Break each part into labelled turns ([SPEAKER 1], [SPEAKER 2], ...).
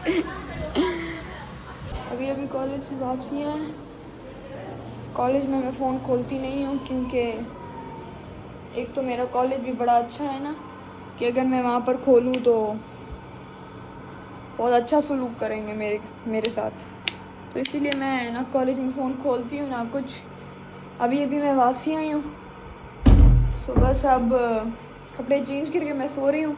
[SPEAKER 1] अभी अभी कॉलेज से वापसी हैं। कॉलेज में मैं फ़ोन खोलती नहीं हूँ क्योंकि एक तो मेरा कॉलेज भी बड़ा अच्छा है ना, कि अगर मैं वहाँ पर खोलूँ तो बहुत अच्छा सलूक करेंगे मेरे साथ। तो इसीलिए मैं ना कॉलेज में फ़ोन खोलती हूँ ना कुछ। अभी अभी मैं वापसी आई हूँ, सो बस अब कपड़े चेंज करके मैं सो रही हूँ।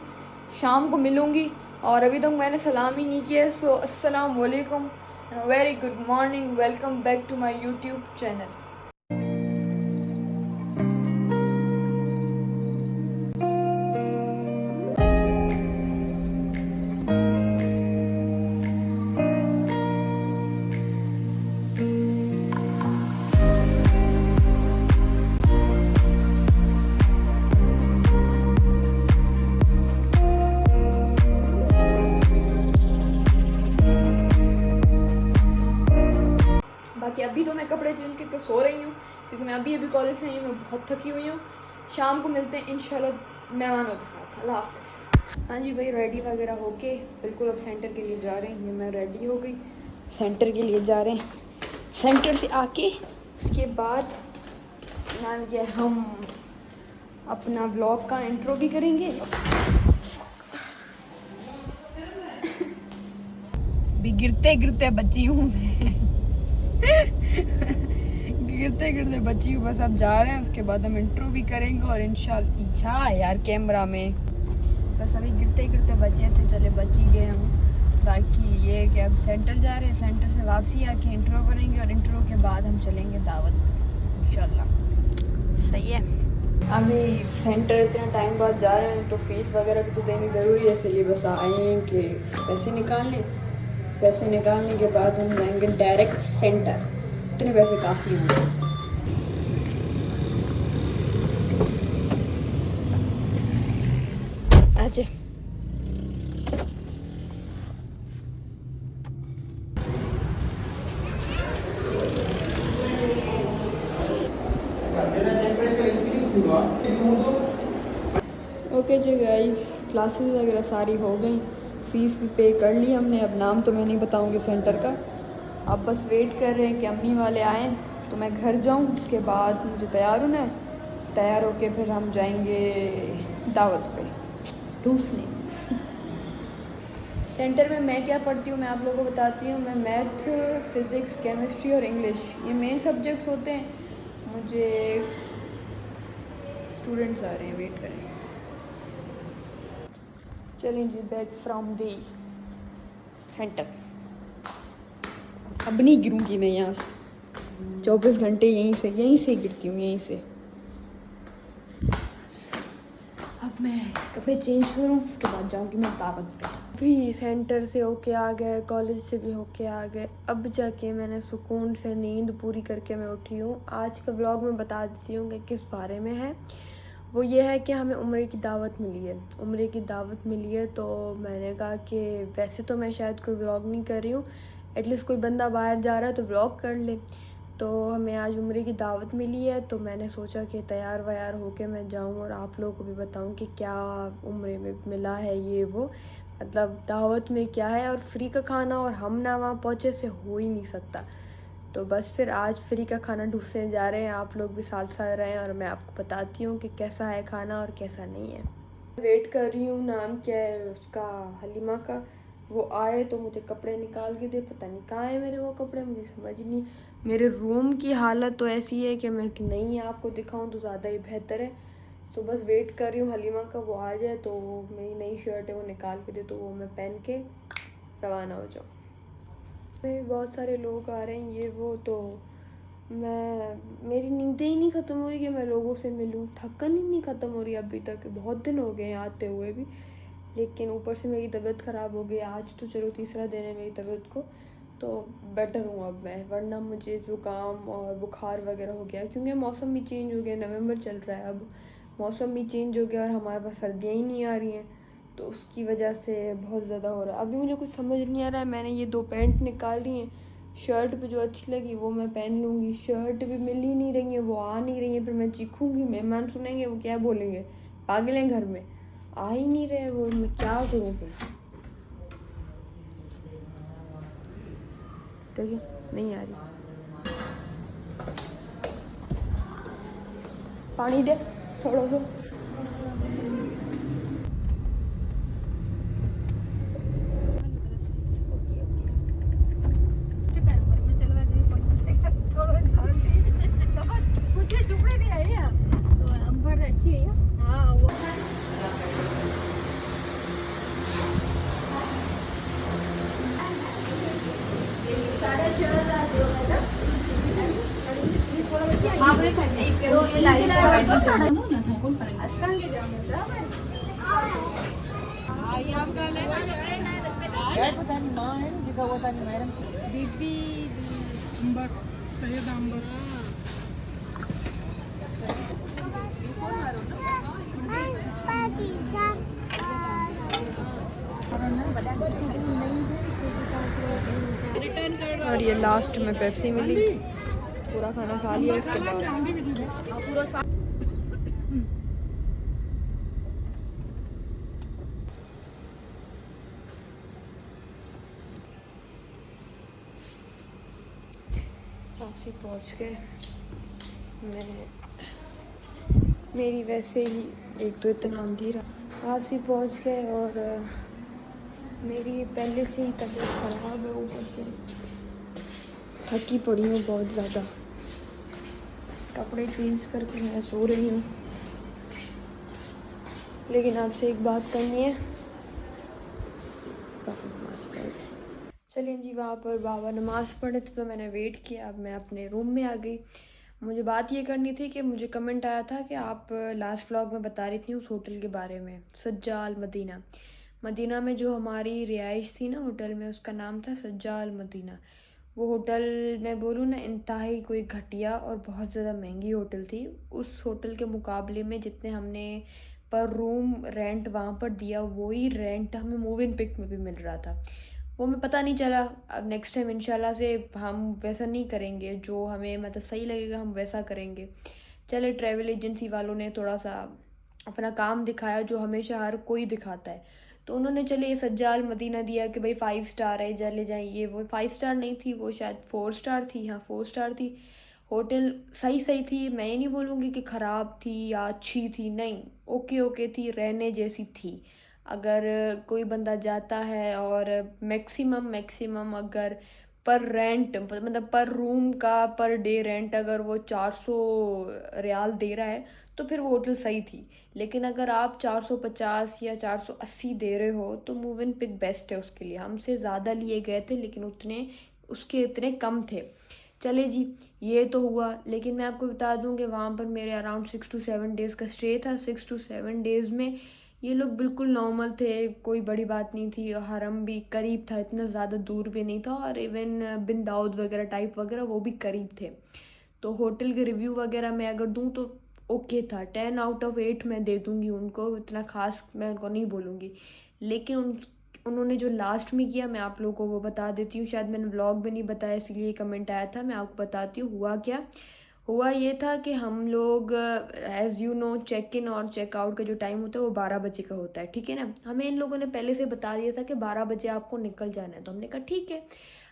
[SPEAKER 1] शाम को मिलूँगी और अभी तक मैंने सलाम ही नहीं किया। सो अस्सलाम वालेकुम and very good morning, welcome back to my YouTube channel. बाकी अभी तो मैं कपड़े चेंज करके सो रही हूँ क्योंकि मैं अभी अभी कॉलेज से आई हूँ, मैं बहुत थकी हुई हूँ। शाम को मिलते हैं इंशाल्लाह मेहमानों के साथ। अल्लाह हाफ़िज़। हाँ जी भाई, रेडी वगैरह होके बिल्कुल अब सेंटर के लिए जा रहे हैं। मैं रेडी हो गई, सेंटर के लिए जा रहे हैं। सेंटर से आके उसके बाद नाम क्या, हम अपना व्लॉग का इंट्रो भी करेंगे। भी गिरते गिरते बची हूँ मैं। गिरते गिरते बची हूँ, बस अब जा रहे हैं। उसके बाद हम इंट्रो भी करेंगे और इंशाल्लाह यार कैमरा में बस अभी गिरते गिरते बचे थे, चले बच ही गए हम। बाकी ये कि अब सेंटर जा रहे हैं, सेंटर से वापसी आके इंट्रो करेंगे और इंट्रो के बाद हम चलेंगे दावत इंशाल्लाह। सही है। अभी सेंटर इतना टाइम बाद जा रहे हैं तो फीस वगैरह भी तो देनी ज़रूरी है, इसलिए बस आए हैं कि पैसे निकाल लें। पैसे निकालने के बाद हम जाएंगे डायरेक्ट सेंटर। इतने पैसे काफ़ी होंगे। अच्छा ओके जी गाइस, क्लासेस वगैरह सारी हो गई, फ़ीस भी पे कर ली हमने। अब नाम तो मैं नहीं बताऊंगी सेंटर का। अब बस वेट कर रहे हैं कि अम्मी वाले आएँ तो मैं घर जाऊं। उसके बाद मुझे तैयार होना है, तैयार होके फिर हम जाएंगे दावत पे ठूसने। सेंटर में मैं क्या पढ़ती हूँ मैं आप लोगों को बताती हूँ। मैं मैथ, फिज़िक्स, केमिस्ट्री और इंग्लिश, ये मेन सब्जेक्ट्स होते हैं। मुझे स्टूडेंट्स आ रहे हैं, वेट करें। चलें जी, बैक फ्रॉम दी सेंटर। अब नहीं गिरूंगी मैं यहाँ से, 24 घंटे यहीं से गिरती हूँ, यहीं से। अब मैं कपड़े चेंज करूँ, उसके बाद जाऊँगी मैं दावत पे। अभी सेंटर से होके आ गए, कॉलेज से भी होके आ गए। अब जाके मैंने सुकून से नींद पूरी करके मैं उठी हूँ। आज का व्लॉग मैं बता देती हूँ कि किस बारे में है। वो ये है कि हमें उम्रे की दावत मिली है। उम्रे की दावत मिली है तो मैंने कहा कि वैसे तो मैं शायद कोई व्लॉग नहीं कर रही हूँ, एटलीस्ट कोई बंदा बाहर जा रहा है तो व्लॉग कर ले। तो हमें आज उम्रे की दावत मिली है तो मैंने सोचा कि तैयार व्यार होके मैं जाऊँ और आप लोगों को भी बताऊँ कि क्या उम्रे में मिला है, ये वो मतलब दावत में क्या है। और फ्री का खाना और हम ना वहाँ पहुँचे से हो ही नहीं सकता। तो बस फिर आज फ्री का खाना ढूंढने जा रहे हैं। आप लोग भी साथ साथ रहें और मैं आपको बताती हूँ कि कैसा है खाना और कैसा नहीं है। वेट कर रही हूँ, नाम क्या है उसका, हलीमा का। वो आए तो मुझे कपड़े निकाल के दे। पता नहीं कहाँ है मेरे वो कपड़े, मुझे समझ नहीं। मेरे रूम की हालत तो ऐसी है कि मैं नहीं आपको दिखाऊँ तो ज़्यादा ही बेहतर है। तो बस वेट कर रही हूँ हलीमा का, वो आ जाए तो मेरी नई शर्ट है वो निकाल के दे तो वो मैं पहन के रवाना हो जाऊँ। बहुत सारे लोग आ रहे हैं ये वो, तो मेरी नींदें ही नहीं ख़त्म हो रही कि मैं लोगों से मिलूं। थकन ही नहीं ख़त्म हो रही अभी तक, बहुत दिन हो गए आते हुए भी। लेकिन ऊपर से मेरी तबीयत ख़राब हो गई। आज तो चलो तीसरा दिन है मेरी तबीयत को, तो बेटर हूँ अब मैं, वरना मुझे ज़ुकाम और बुखार वगैरह हो गया। क्योंकि मौसम भी चेंज हो गया, नवंबर चल रहा है, अब मौसम भी चेंज हो गया और हमारे पास सर्दियाँ ही नहीं आ रही हैं, तो उसकी वजह से बहुत ज़्यादा हो रहा है। अभी मुझे कुछ समझ नहीं आ रहा है। मैंने ये 2 पैंट निकाल ली हैं, शर्ट पे जो अच्छी लगी वो मैं पहन लूँगी। शर्ट भी मिल ही नहीं रही है, वो आ नहीं रही है। फिर मैं चीखूँगी, मेहमान सुनेंगे, वो क्या बोलेंगे, पागल हैं घर में, आ ही नहीं रहे वो, मैं क्या करूँ फिर। देखिए नहीं आ रही। पानी दे थोड़ा सा। और ये लास्ट में पेप्सी मिली, पूरा खाना खा लिया उसके बाद। वापसी पहुँच गए। मेरी वैसे ही एक तो इतना अंधेरा, वापसी पहुँच गए और मेरी पहले से ही तबीयत ख़राब है, ऊपर से थकी पड़ी हूँ बहुत ज़्यादा। कपड़े चेंज करके मैं सो रही हूँ, लेकिन आपसे एक बात करनी है। चलिए जी, वहाँ पर बाबा नमाज़ पढ़े थे तो मैंने वेट किया। अब मैं अपने रूम में आ गई। मुझे बात ये करनी थी कि मुझे कमेंट आया था कि आप लास्ट व्लॉग में बता रही थी उस होटल के बारे में, सज्जा अल मदीना। मदीना में जो हमारी रिहाइश थी ना होटल में, उसका नाम था सज्जा अल मदीना। वो होटल मैं बोलूँ ना, इंतहाई कोई घटिया और बहुत ज़्यादा महंगी होटल थी। उस होटल के मुकाबले में जितने हमने पर रूम रेंट वहाँ पर दिया, वही रेंट हमें मूव इन पिक में भी मिल रहा था। वो हमें पता नहीं चला। अब नेक्स्ट टाइम इंशाल्लाह से हम वैसा नहीं करेंगे, जो हमें मतलब सही लगेगा हम वैसा करेंगे। चले, ट्रैवल एजेंसी वालों ने थोड़ा सा अपना काम दिखाया जो हमेशा हर कोई दिखाता है। तो उन्होंने चले ये सज्जा अल मदीना दिया कि भाई 5 स्टार है, चले जाएँ। ये वो 5 स्टार नहीं थी, वो शायद 4 स्टार थी। हाँ 4 स्टार थी। होटल सही सही थी, मैं ये नहीं बोलूँगी कि ख़राब थी या अच्छी थी, नहीं, ओके ओके थी, रहने जैसी थी। अगर कोई बंदा जाता है और मैक्सिमम अगर पर रेंट मतलब पर रूम का पर डे रेंट अगर वो 400 रियाल दे रहा है तो फिर वो होटल सही थी। लेकिन अगर आप 450 या 480 दे रहे हो तो मूव इन पिक बेस्ट है उसके लिए। हमसे ज़्यादा लिए गए थे लेकिन उसके इतने कम थे। चले जी, ये तो हुआ। लेकिन मैं आपको बता दूं कि वहाँ पर मेरे अराउंड 6 to 7 डेज़ का स्टे था। 6 to 7 डेज़ में ये लोग बिल्कुल नॉर्मल थे, कोई बड़ी बात नहीं थी। हरम भी करीब था, इतना ज़्यादा दूर भी नहीं था। और इवन बिन दाऊद वगैरह टाइप वगैरह वो भी करीब थे। तो होटल के रिव्यू वगैरह मैं अगर दूँ तो ओके था, 10 out of 8 मैं दे दूँगी उनको। इतना ख़ास मैं उनको नहीं बोलूँगी। लेकिन उन्होंने जो लास्ट में किया मैं आप लोगों को वो बता देती हूँ। शायद मैंने व्लॉग में नहीं बताया, इसलिए कमेंट आया था, मैं आपको बताती हूँ। हुआ क्या, हुआ ये था कि हम लोग as you know check in और चेक आउट का जो टाइम होता है वो 12 बजे का होता है, ठीक है ना। हमें इन लोगों ने पहले से बता दिया था कि 12 बजे आपको निकल जाना है। तो हमने कहा ठीक है।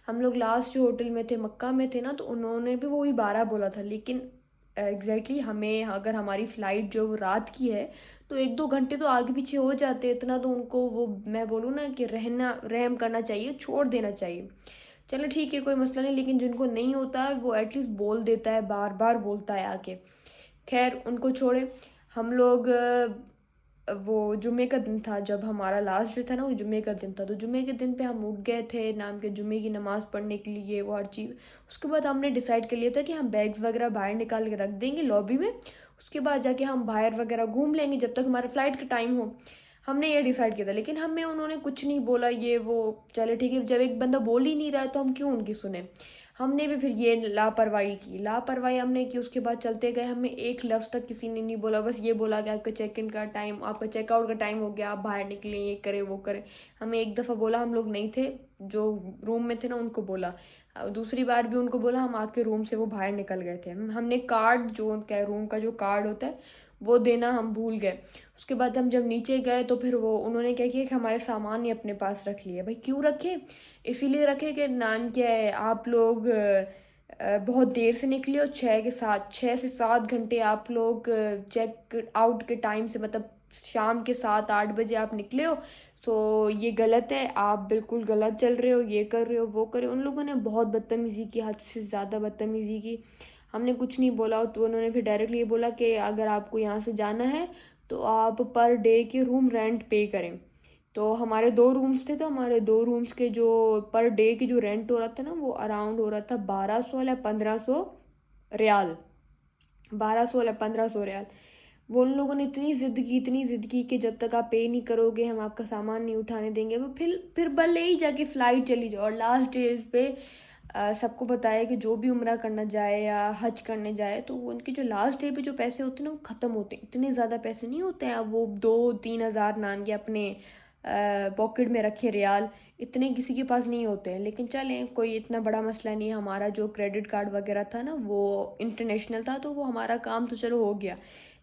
[SPEAKER 1] हम लोग लास्ट जो होटल में थे मक्का में थे ना, तो उन्होंने भी वही 12 बोला था। लेकिन एग्जैक्टली हमें अगर हमारी फ़्लाइट जो रात की है तो 1-2 घंटे तो आगे पीछे हो जाते। इतना तो उनको वो मैं बोलूँ ना कि रहम करना चाहिए, छोड़ देना चाहिए। चलो ठीक है, कोई मसला नहीं। लेकिन जिनको नहीं होता है वो एटलीस्ट बोल देता है, बार बार बोलता है आके। खैर उनको छोड़े। हम लोग वो जुमे का दिन था जब हमारा लास्ट जो था ना, वो जुमे का दिन था। तो जुमे के दिन पे हम उठ गए थे नाम के जुमे की नमाज़ पढ़ने के लिए, वो हर चीज़। उसके बाद हमने डिसाइड कर लिया था कि हम बैग्स वगैरह बाहर निकाल के रख देंगे लॉबी में। उसके बाद जाके हम बाहर वगैरह घूम लेंगे जब तक हमारे फ़्लाइट का टाइम हो। हमने ये डिसाइड किया था। लेकिन हमें उन्होंने कुछ नहीं बोला, ये वो। चले ठीक है, जब एक बंदा बोल ही नहीं रहा है तो हम क्यों उनकी सुने। हमने भी फिर ये लापरवाही हमने की। उसके बाद चलते गए, हमें एक लफ्ज़ तक किसी ने नहीं बोला। बस ये बोला कि आपका चेक इन का टाइम, आपका चेकआउट का टाइम हो गया, आप बाहर निकलें, ये करें वो करें। हमें एक दफ़ा बोला, हम लोग नहीं थे जो रूम में थे ना उनको बोला। दूसरी बार भी उनको बोला, हम आके रूम से वो बाहर निकल गए थे। हमने कार्ड जो क्या रूम का जो कार्ड होता है वो देना हम भूल गए। उसके बाद हम जब नीचे गए तो फिर वो उन्होंने क्या किया कि हमारे सामान ही अपने पास रख लिए। भाई क्यों रखे? इसीलिए रखे कि नाम क्या है, आप लोग बहुत देर से निकले हो, 6 से 7 घंटे आप लोग चेक आउट के टाइम से, मतलब शाम के 7-8 बजे आप निकले हो। तो ये गलत है, आप बिल्कुल गलत चल रहे हो, ये कर रहे हो, वो कर रहे हो। उन लोगों ने बहुत बदतमीज़ी की, हद से ज़्यादा बदतमीज़ी की। हमने कुछ नहीं बोला तो उन्होंने फिर डायरेक्टली ये बोला कि अगर आपको यहाँ से जाना है तो आप पर डे के रूम रेंट पे करें। तो हमारे 2 रूम्स थे, तो हमारे 2 रूम्स के जो पर डे की जो रेंट हो रहा था ना, वो अराउंड हो रहा था 1200 या 1500 रियाल। 1200 या 1500 रियाल। वो उन लोगों ने इतनी ज़िद की कि जब तक आप पे नहीं करोगे हम आपका सामान नहीं उठाने देंगे। वो फिर भले ही जाके फ़्लाइट चली जाओ। और लास्ट डेज पे सबको बताया कि जो भी उम्रा करना जाए या हज करने जाए तो वो उनके जो लास्ट डे पे जो पैसे होते हैं ना वो ख़त्म होते हैं। इतने ज़्यादा पैसे नहीं होते हैं। अब वो 2-3 हज़ार नाम के अपने पॉकेट में रखे रियाल, इतने किसी के पास नहीं होते हैं। लेकिन चलें, कोई इतना बड़ा मसला नहीं है। हमारा जो क्रेडिट कार्ड वगैरह था ना वो इंटरनेशनल था, तो वो हमारा काम तो चलो हो गया।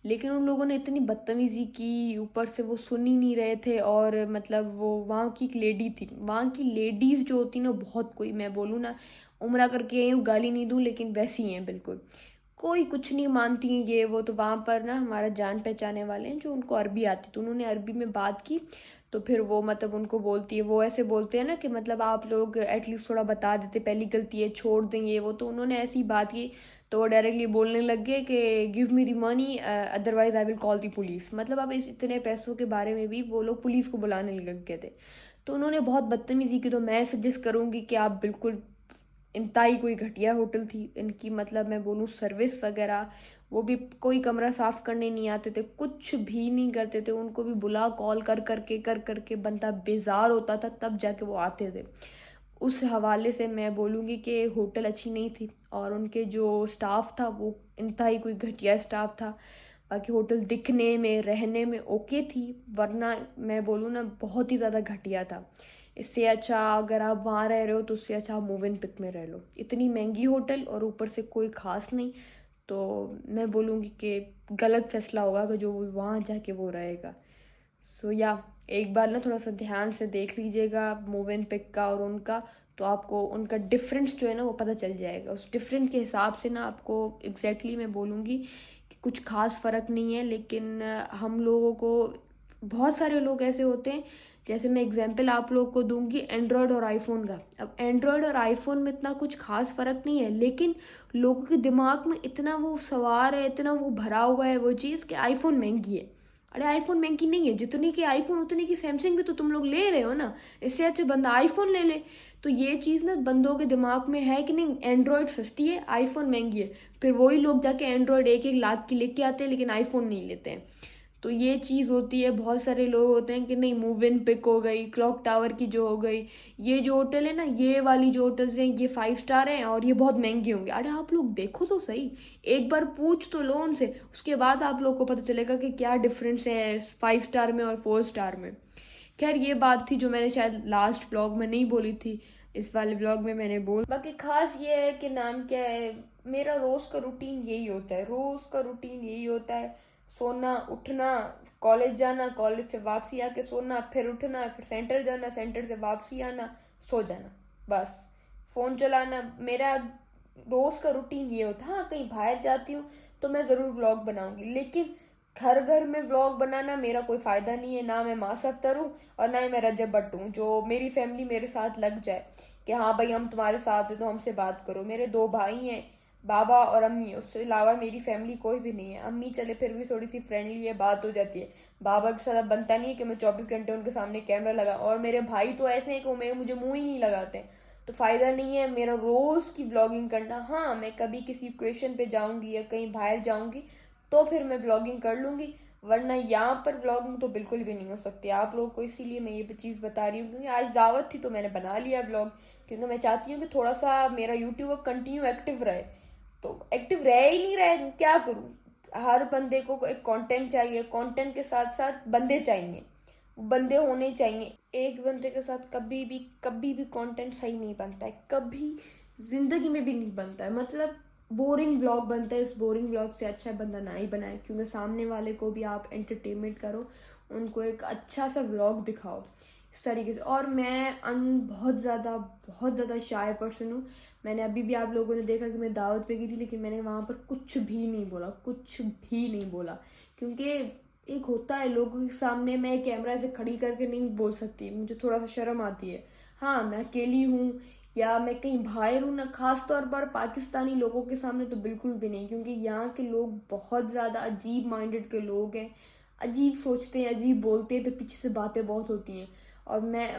[SPEAKER 1] लेकिन उन लोगों ने इतनी बदतमीज़ी की, ऊपर से वो सुन ही नहीं रहे थे। और मतलब वो वहाँ की एक लेडी थी, वहाँ की लेडीज़ जो होती ना बहुत, कोई मैं बोलूँ ना, उम्रा करके आई हूँ, गाली नहीं दूँ लेकिन वैसी हैं बिल्कुल। कोई कुछ नहीं मानती हैं ये वो। तो वहाँ पर ना हमारा जान पहचाने वाले हैं जो उनको अरबी आती, तो उन्होंने अरबी में बात की। तो फिर वो मतलब उनको बोलती है, वो ऐसे बोलते हैं ना कि मतलब आप लोग एटलीस्ट थोड़ा बता देते, पहली गलती है छोड़ देंगे वो। तो उन्होंने ऐसी बात की तो वो डायरेक्टली बोलने लग गए कि give me the money otherwise I will call the police. मतलब अब इस इतने पैसों के बारे में भी वो लोग पुलिस को बुलाने लग गए थे। तो उन्होंने बहुत बदतमीज़ी की। तो मैं सजेस्ट करूँगी कि आप बिल्कुल, इंतहाई कोई घटिया होटल थी इनकी, मतलब मैं बोलूँ सर्विस वगैरह, वो भी कोई कमरा साफ़ करने नहीं आते थे, कुछ भी नहीं करते थे। उनको भी बुला कॉल कर करके बंदा बेजार होता था, तब जाके वो आते थे। उस हवाले से मैं बोलूँगी कि होटल अच्छी नहीं थी और उनके जो स्टाफ था वो इंतहाई कोई घटिया स्टाफ था। बाकी होटल दिखने में, रहने में ओके थी, वरना मैं बोलूँ ना बहुत ही ज़्यादा घटिया था। इससे अच्छा अगर आप वहाँ रह रहे हो तो उससे अच्छा आप मूव इन पिक में रह लो। इतनी महंगी होटल और ऊपर से कोई ख़ास नहीं। तो मैं बोलूँगी कि गलत फ़ैसला होगा कि जो वहाँ जाके वो रहेगा। सो या एक बार ना थोड़ा सा ध्यान से देख लीजिएगा मूव इन पिक का और उनका, तो आपको उनका डिफरेंस जो है ना वो पता चल जाएगा। उस डिफरेंट के हिसाब से ना आपको एग्जैक्टली मैं बोलूँगी कि कुछ खास फ़र्क नहीं है। लेकिन हम लोगों को, बहुत सारे लोग ऐसे होते हैं, जैसे मैं एग्जांपल आप लोगों को दूंगी एंड्रॉयड और आईफोन का। अब एंड्रॉयड और आईफोन में इतना कुछ खास फ़र्क नहीं है, लेकिन लोगों के दिमाग में इतना वो सवार है, इतना वो भरा हुआ है वो चीज़ कि आईफोन महंगी है। अरे आईफोन महंगी नहीं है, जितनी की आईफोन उतनी की सैमसंग भी तो तुम लोग ले रहे हो ना। इससे अच्छा बंदा आईफोन ले ले। तो ये चीज़ ना बंदों के दिमाग में है कि नहीं, एंड्रॉयड सस्ती है, आईफोन महंगी है। फिर वही लोग जाके एंड्रॉयड 1-1 लाख की लेके आते हैं लेकिन आईफोन नहीं लेते हैं। तो ये चीज़ होती है। बहुत सारे लोग होते हैं कि नहीं, मूव इन पिक हो गई, क्लॉक टावर की जो हो गई, ये जो होटल है ना, ये वाली जो होटल्स हैं ये 5 स्टार हैं और ये बहुत महंगे होंगे। अरे आप लोग देखो तो सही, एक बार पूछ तो लो उनसे, उसके बाद आप लोग को पता चलेगा कि क्या डिफरेंस है 5 स्टार में और 4 स्टार में। खैर ये बात थी जो मैंने शायद लास्ट व्लॉग में नहीं बोली थी, इस वाले व्लॉग में मैंने बोल। बाकी खास ये है कि नाम क्या है, मेरा रोज़ का रूटीन यही होता है, रोज़ का रूटीन यही होता है। सोना, उठना, कॉलेज जाना, कॉलेज से वापसी आके सोना, फिर उठना, फिर सेंटर जाना, सेंटर से वापसी आना, सो जाना, बस फ़ोन चलाना। मेरा रोज़ का रूटीन ये होता है। हाँ कहीं बाहर जाती हूँ तो मैं ज़रूर व्लॉग बनाऊंगी, लेकिन घर घर में व्लॉग बनाना मेरा कोई फ़ायदा नहीं है। ना मैं मास अख्तर हूँ और ना ही मैं रजब भट्ट हूँ जो मेरी फैमिली मेरे साथ लग जाए कि हाँ भाई हम तुम्हारे साथ हैं तो हमसे बात करो। मेरे 2 भाई हैं, बाबा और अम्मी, उससे अलावा मेरी फैमिली कोई भी नहीं है। अम्मी चले फिर भी थोड़ी सी फ्रेंडली है, बात हो जाती है। बाबा के साथ अब बनता नहीं है कि मैं 24 घंटे उनके सामने कैमरा लगा। और मेरे भाई तो ऐसे हैं कि वो मुझे मुँह ही नहीं लगाते हैं, तो फ़ायदा नहीं है मेरा रोज़ की ब्लॉगिंग करना। हाँ मैं कभी किसी इक्वेशन पे जाऊँगी या कहीं बाहर जाऊँगी तो फिर मैं ब्लॉगिंग कर लूँगी, वरना यहाँ पर ब्लॉगिंग तो बिल्कुल भी नहीं हो सकती आप लोगों को। इसीलिए मैं ये चीज़ बता रही हूँ, क्योंकि आज दावत थी तो मैंने बना लिया ब्लॉग, क्योंकि मैं चाहती हूँ कि थोड़ा सा मेरा यूट्यूब अब कंटिन्यू एक्टिव रहे। तो एक्टिव रह ही नहीं रहे, क्या करूँ। हर बंदे को एक कंटेंट चाहिए, कंटेंट के साथ साथ बंदे चाहिए, बंदे होने चाहिए। एक बंदे के साथ कभी भी कंटेंट सही नहीं बनता है, कभी ज़िंदगी में भी नहीं बनता है। मतलब बोरिंग व्लॉग बनता है, इस बोरिंग व्लॉग से अच्छा है बंदा ना ही बनाए, क्योंकि सामने वाले को भी आप एंटरटेनमेंट करो, उनको एक अच्छा सा व्लॉग दिखाओ इस तरीके से। और मैं बहुत ज़्यादा शाय पर्सन हूँ। मैंने अभी भी आप लोगों ने देखा कि मैं दावत पे गई थी, लेकिन मैंने वहाँ पर कुछ भी नहीं बोला, क्योंकि एक होता है लोगों के सामने मैं कैमरा से खड़ी करके नहीं बोल सकती, मुझे थोड़ा सा शर्म आती है। हाँ, मैं अकेली हूँ या मैं कहीं बाहर हूँ ना, ख़ास तौर पर पाकिस्तानी लोगों के सामने तो बिल्कुल भी नहीं, क्योंकि यहाँ के लोग बहुत ज़्यादा अजीब माइंडेड के लोग हैं, अजीब सोचते हैं, अजीब बोलते हैं, फिर पीछे से बातें बहुत होती हैं। और मैं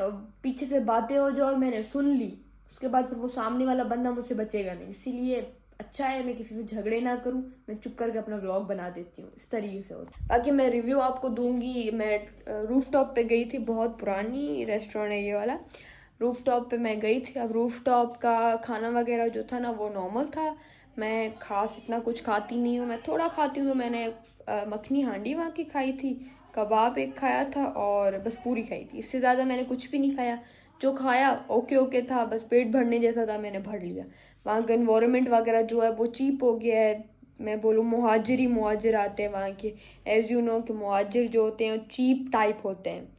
[SPEAKER 1] पीछे से बातें हो जाओ और मैंने सुन ली, उसके बाद फिर वो सामने वाला बंदा मुझसे बचेगा नहीं। इसीलिए अच्छा है मैं किसी से झगड़े ना करूं, मैं चुप करके अपना व्लॉग बना देती हूँ इस तरीके से। और बाकी मैं रिव्यू आपको दूंगी। मैं रूफ टॉप पे गई थी, बहुत पुरानी रेस्टोरेंट है ये वाला। रूफ टॉप पे मैं गई थी। अब रूफ टॉप का खाना वगैरह जो था ना वो नॉर्मल था। मैं खास इतना कुछ खाती नहीं हूँ, मैं थोड़ा खाती हूँ। तो मैंने मखनी हांडी वहाँ की खाई थी, कबाब एक खाया था और बस पूरी खाई थी। इससे ज़्यादा मैंने कुछ भी नहीं खाया। जो खाया ओके ओके था, बस पेट भरने जैसा था, मैंने भर लिया। वहाँ का इन्वायरमेंट वगैरह जो है वो चीप हो गया है। मैं बोलूँ मुहाजिर ही मुहाजिर आते हैं वहाँ के। एज यू नो कि मुहाजिर जो होते हैं चीप टाइप होते हैं।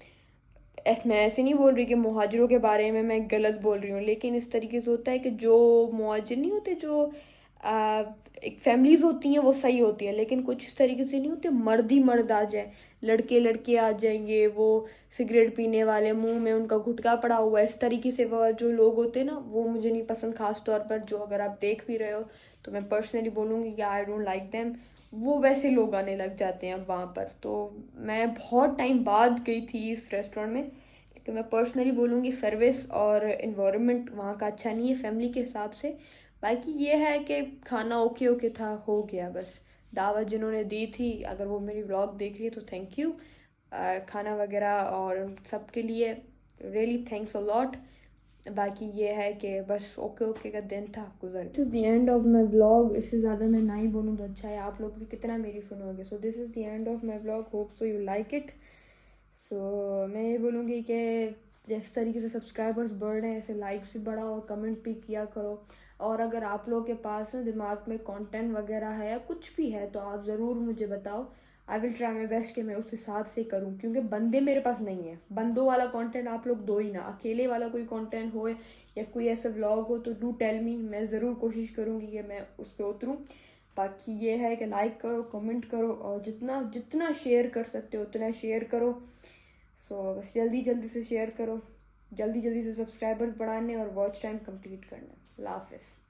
[SPEAKER 1] मैं ऐसे नहीं बोल रही कि मुहाजिरों के बारे में मैं गलत बोल रही हूँ, लेकिन इस तरीके से होता है कि जो मुहाजिर नहीं होते, जो एक फैमिलीज होती हैं वो सही होती है, लेकिन कुछ इस तरीके से नहीं होते मर्द ही मर्द आ जाए, लड़के लड़के आ जाएंगे, वो सिगरेट पीने वाले, मुंह में उनका गुटखा पड़ा हुआ है, इस तरीके से वो जो लोग होते हैं ना, वो मुझे नहीं पसंद। खास तौर पर जो अगर आप देख भी रहे हो तो मैं पर्सनली बोलूँगी कि आई डोंट लाइक देम। वो वैसे लोग आने लग जाते हैं अब वहाँ पर। तो मैं बहुत टाइम बाद गई थी इस रेस्टोरेंट में, लेकिन मैं पर्सनली बोलूँगी सर्विस और इन्वायरमेंट वहाँ का अच्छा नहीं है फैमिली के हिसाब से। बाकी ये है कि खाना ओके ओके था, हो गया बस। दावत जिन्होंने दी थी, अगर वो मेरी व्लॉग देख रही है तो थैंक यू। खाना वगैरह और सब के लिए रियली थैंक्स अ लॉट। बाकी ये है कि बस ओके ओके का दिन था, गुजर। This is the end of my vlog. इससे ज़्यादा मैं ना ही बोलूँ तो अच्छा है, आप लोग भी कितना मेरी सुनोगे। So this is the end of my vlog, hope so you like it. So मैं ये बोलूँगी कि जिस तरीके से सब्सक्राइबर्स बढ़ रहे हैं, ऐसे लाइक्स भी बढ़ाओ और कमेंट भी किया करो। और अगर आप लोगों के पास दिमाग में कंटेंट वगैरह है या कुछ भी है तो आप ज़रूर मुझे बताओ। I will try my best कि मैं उस हिसाब से करूँ, क्योंकि बंदे मेरे पास नहीं है। बंदों वाला कंटेंट आप लोग दो ही ना, अकेले वाला कोई कंटेंट हो या कोई ऐसा व्लॉग हो तो डू टेल मी, मैं ज़रूर कोशिश करूँगी कि मैं उस पर उतरूँ। बाकी ये है कि लाइक करो, कमेंट करो और जितना जितना शेयर कर सकते हो उतना शेयर करो। सो बस जल्दी जल्दी से शेयर करो, जल्दी जल्दी से सब्सक्राइबर्स बढ़ाने और वॉच टाइम कंप्लीट करना। अल्लाह हाफिज़।